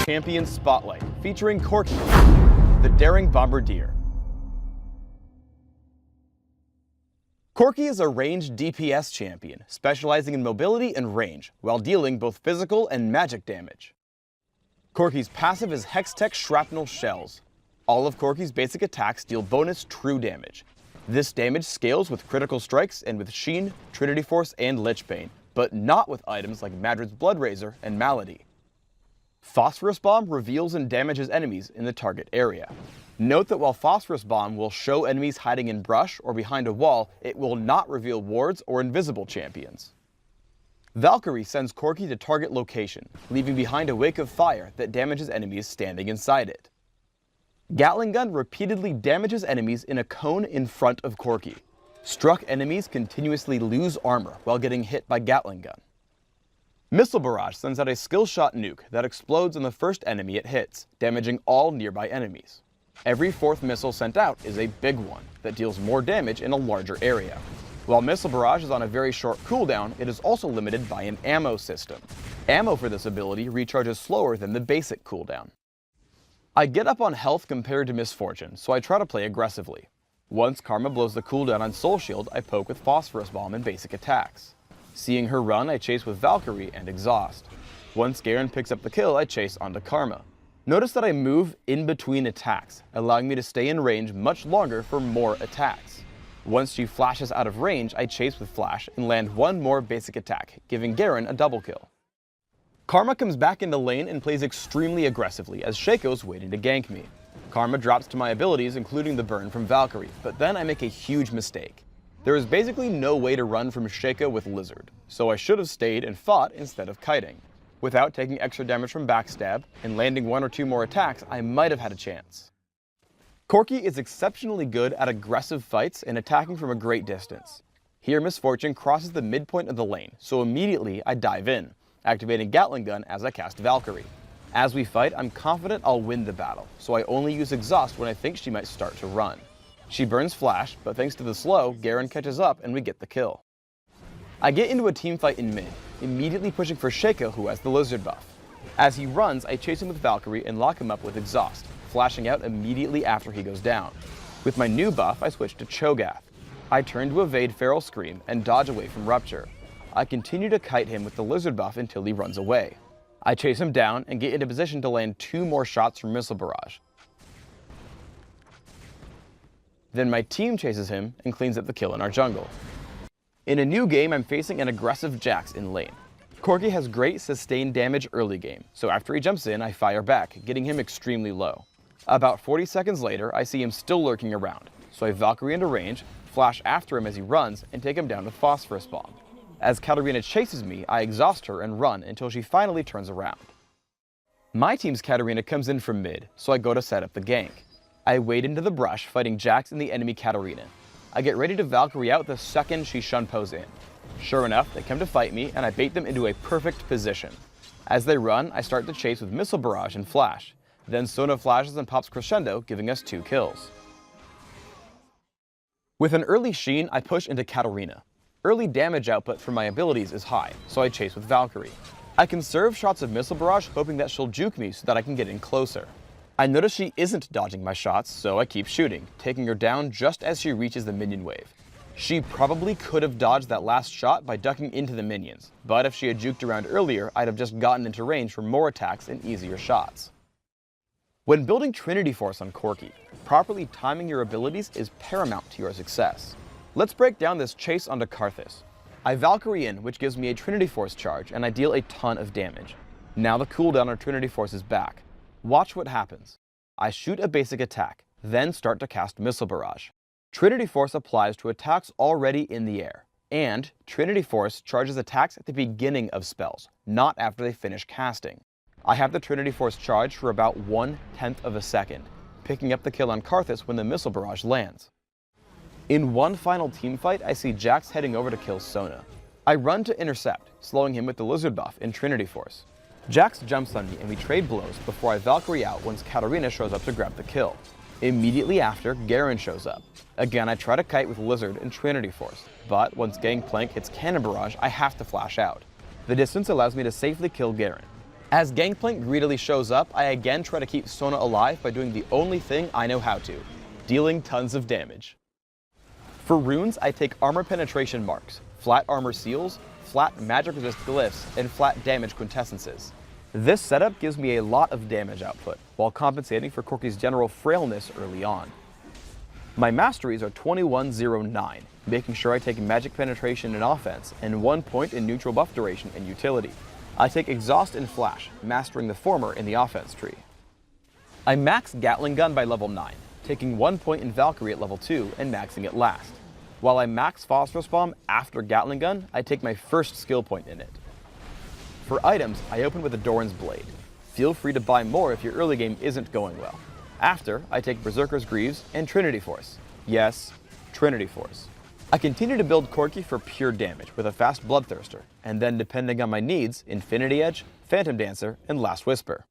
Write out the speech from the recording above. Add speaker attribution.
Speaker 1: Champion Spotlight, featuring Corki, the daring Bombardier. Corki is a ranged DPS champion, specializing in mobility and range, while dealing both physical and magic damage. Corki's passive is Hextech Shrapnel Shells. All of Corki's basic attacks deal bonus true damage. This damage scales with critical strikes and with Sheen, Trinity Force, and Lichbane, but not with items like Madrid's Blood Razor and Malady. Phosphorus Bomb reveals and damages enemies in the target area. Note that while Phosphorus Bomb will show enemies hiding in brush or behind a wall, it will not reveal wards or invisible champions. Valkyrie sends Corki to target location, leaving behind a wake of fire that damages enemies standing inside it. Gatling Gun repeatedly damages enemies in a cone in front of Corki. Struck enemies continuously lose armor while getting hit by Gatling Gun. Missile Barrage sends out a skill shot nuke that explodes on the first enemy it hits, damaging all nearby enemies. Every fourth missile sent out is a big one that deals more damage in a larger area. While Missile Barrage is on a very short cooldown, it is also limited by an ammo system. Ammo for this ability recharges slower than the basic cooldown. I get up on health compared to Misfortune, so I try to play aggressively. Once Karma blows the cooldown on Soul Shield, I poke with Phosphorus Bomb and basic attacks. Seeing her run, I chase with Valkyrie and Exhaust. Once Garen picks up the kill, I chase onto Karma. Notice that I move in between attacks, allowing me to stay in range much longer for more attacks. Once she flashes out of range, I chase with Flash and land one more basic attack, giving Garen a double kill. Karma comes back into lane and plays extremely aggressively as Shaco's waiting to gank me. Karma drops to my abilities, including the burn from Valkyrie, but then I make a huge mistake. There is basically no way to run from Shaco with Lizard, so I should have stayed and fought instead of kiting. Without taking extra damage from backstab and landing one or two more attacks, I might have had a chance. Corki is exceptionally good at aggressive fights and attacking from a great distance. Here Misfortune crosses the midpoint of the lane, so immediately I dive in, activating Gatling Gun as I cast Valkyrie. As we fight, I'm confident I'll win the battle, so I only use Exhaust when I think she might start to run. She burns Flash, but thanks to the slow, Garen catches up and we get the kill. I get into a team fight in mid, immediately pushing for Shaco, who has the Lizard buff. As he runs, I chase him with Valkyrie and lock him up with Exhaust, flashing out immediately after he goes down. With my new buff, I switch to Cho'Gath. I turn to evade Feral Scream and dodge away from Rupture. I continue to kite him with the Lizard buff until he runs away. I chase him down and get into position to land 2 more shots from Missile Barrage. Then my team chases him and cleans up the kill in our jungle. In a new game, I'm facing an aggressive Jax in lane. Corki has great sustained damage early game, so after he jumps in, I fire back, getting him extremely low. About 40 seconds later, I see him still lurking around, so I Valkyrie into range, flash after him as he runs, and take him down with Phosphorus Bomb. As Katarina chases me, I exhaust her and run until she finally turns around. My team's Katarina comes in from mid, so I go to set up the gank. I wade into the brush, fighting Jax and the enemy Katarina. I get ready to Valkyrie out the second she shunpos in. Sure enough, they come to fight me, and I bait them into a perfect position. As they run, I start to chase with Missile Barrage and Flash. Then Sona flashes and pops Crescendo, giving us 2 kills. With an early Sheen, I push into Katarina. Early damage output from my abilities is high, so I chase with Valkyrie. I conserve shots of Missile Barrage, hoping that she'll juke me so that I can get in closer. I notice she isn't dodging my shots, so I keep shooting, taking her down just as she reaches the minion wave. She probably could have dodged that last shot by ducking into the minions, but if she had juked around earlier, I'd have just gotten into range for more attacks and easier shots. When building Trinity Force on Corki, properly timing your abilities is paramount to your success. Let's break down this chase onto Karthus. I Valkyrie in, which gives me a Trinity Force charge, and I deal a ton of damage. Now the cooldown on Trinity Force is back. Watch what happens. I shoot a basic attack, then start to cast Missile Barrage. Trinity Force applies to attacks already in the air, and Trinity Force charges attacks at the beginning of spells, not after they finish casting. I have the Trinity Force charge for about 1/10 of a second, picking up the kill on Karthus when the Missile Barrage lands. In one final teamfight, I see Jax heading over to kill Sona. I run to intercept, slowing him with the Lizard buff in Trinity Force. Jax jumps on me and we trade blows before I Valkyrie out once Katarina shows up to grab the kill. Immediately after, Garen shows up. Again, I try to kite with Lizard and Trinity Force, but once Gangplank hits Cannon Barrage, I have to flash out. The distance allows me to safely kill Garen. As Gangplank greedily shows up, I again try to keep Sona alive by doing the only thing I know how to, dealing tons of damage. For runes, I take armor penetration marks, flat armor seals, flat magic resist glyphs, and flat damage quintessences. This setup gives me a lot of damage output, while compensating for Corki's general frailness early on. My masteries are 2109, making sure I take magic penetration in offense, and 1 point in neutral buff duration and utility. I take exhaust and flash, mastering the former in the offense tree. I max Gatling gun by level 9, taking 1 point in Valkyrie at level 2 and maxing it last. While I max Phosphorus Bomb after Gatling gun, I take my first skill point in it. For items, I open with a Doran's Blade. Feel free to buy more if your early game isn't going well. After, I take Berserker's Greaves and Trinity Force. Yes, Trinity Force. I continue to build Corki for pure damage with a fast Bloodthirster, and then depending on my needs, Infinity Edge, Phantom Dancer, and Last Whisper.